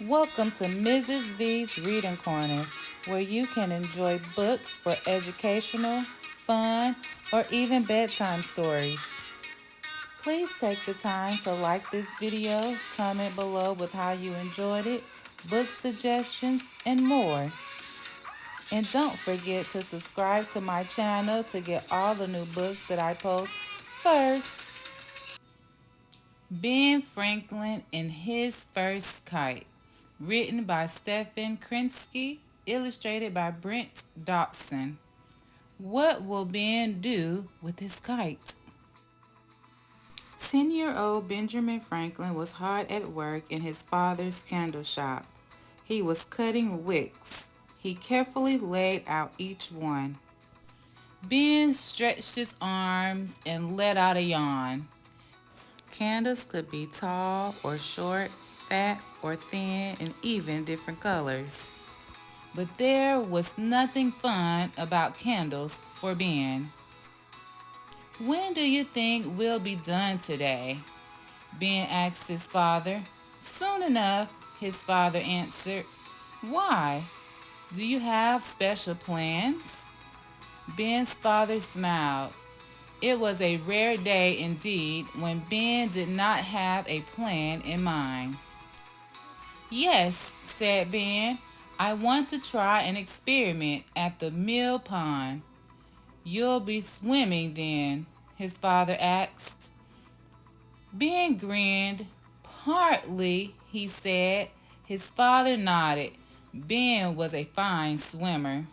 Welcome to Mrs. V's Reading Corner, where you can enjoy books for educational, fun, or even bedtime stories. Please take the time to like this video, comment below with how you enjoyed it, book suggestions, and more. And don't forget to subscribe to my channel to get all the new books that I post first. Ben Franklin and His First Kite, written by Stephen Krensky, illustrated by Brent Dodson. What will Ben do with his kite? 10-year-old Benjamin Franklin was hard at work in his father's candle shop. He was cutting wicks. He carefully laid out each one. Ben stretched his arms and let out a yawn. Candles could be tall or short, fat or thin, and even different colors. But there was nothing fun about candles for Ben. When do you think we'll be done today? Ben asked his father. Soon enough, his father answered. Why? Do you have special plans? Ben's father smiled. It was a rare day indeed when Ben did not have a plan in mind. Yes, said Ben, I want to try an experiment at the mill pond. You'll be swimming then, his father asked. Ben grinned. Partly, he said. His father nodded. Ben was a fine swimmer.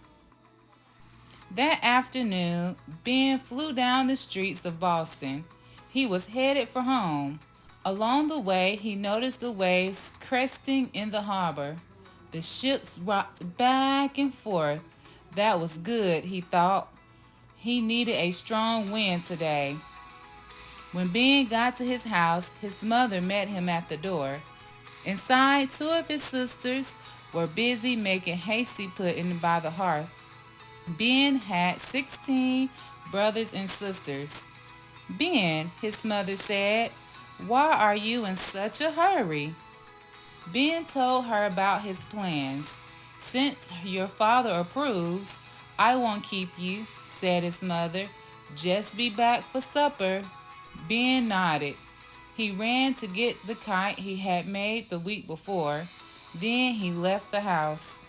That afternoon, Ben flew down the streets of Boston. He was headed for home. Along the way, he noticed the waves cresting in the harbor. The ships rocked back and forth. That was good, he thought. He needed a strong wind today. When Ben got to his house, his mother met him at the door. Inside, two of his sisters were busy making hasty pudding by the hearth. Ben had 16 brothers and sisters. Ben, his mother said, why are you in such a hurry? Ben told her about his plans. Since your father approves, I won't keep you, said his mother. Just be back for supper. Ben nodded. He ran to get the kite he had made the week before. Then he left the house.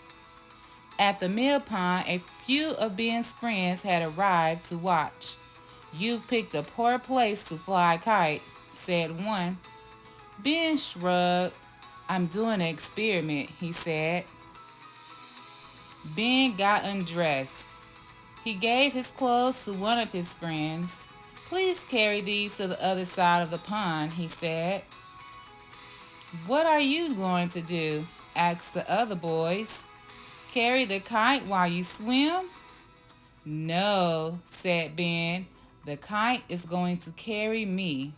At the mill pond, a few of Ben's friends had arrived to watch. You've picked a poor place to fly a kite, said one. Ben shrugged. I'm doing an experiment, he said. Ben got undressed. He gave his clothes to one of his friends. Please carry these to the other side of the pond, he said. What are you going to do? Asked the other boys. Carry the kite while you swim? No, said Ben. The kite is going to carry me.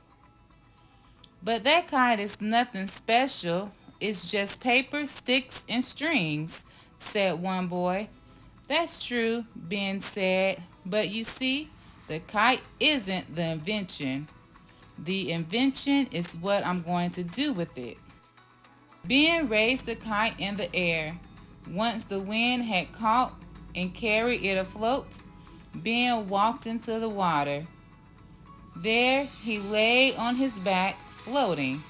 But that kite is nothing special. It's just paper, sticks, and strings, said one boy. That's true, Ben said. But you see, the kite isn't the invention. The invention is what I'm going to do with it. Ben raised the kite in the air. Once the wind had caught and carried it afloat, Ben walked into the water. There he lay on his back, floating.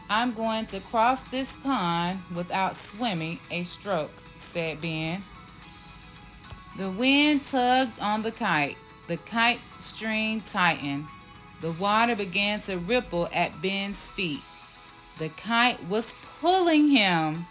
I'm going to cross this pond without swimming a stroke, said Ben. The wind tugged on the kite. The kite string tightened. The water began to ripple at Ben's feet. The kite was pulling him.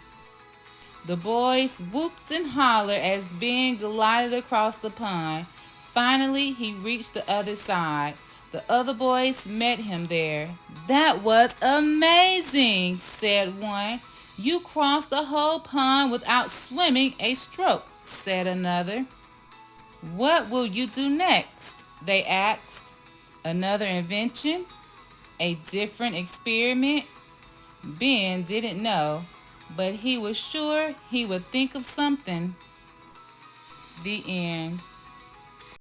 The boys whooped and hollered as Ben glided across the pond. Finally, he reached the other side. The other boys met him there. That was amazing, said one. You crossed the whole pond without swimming a stroke, said another. What will you do next? They asked. Another invention? A different experiment? Ben didn't know, but he was sure he would think of something. The end.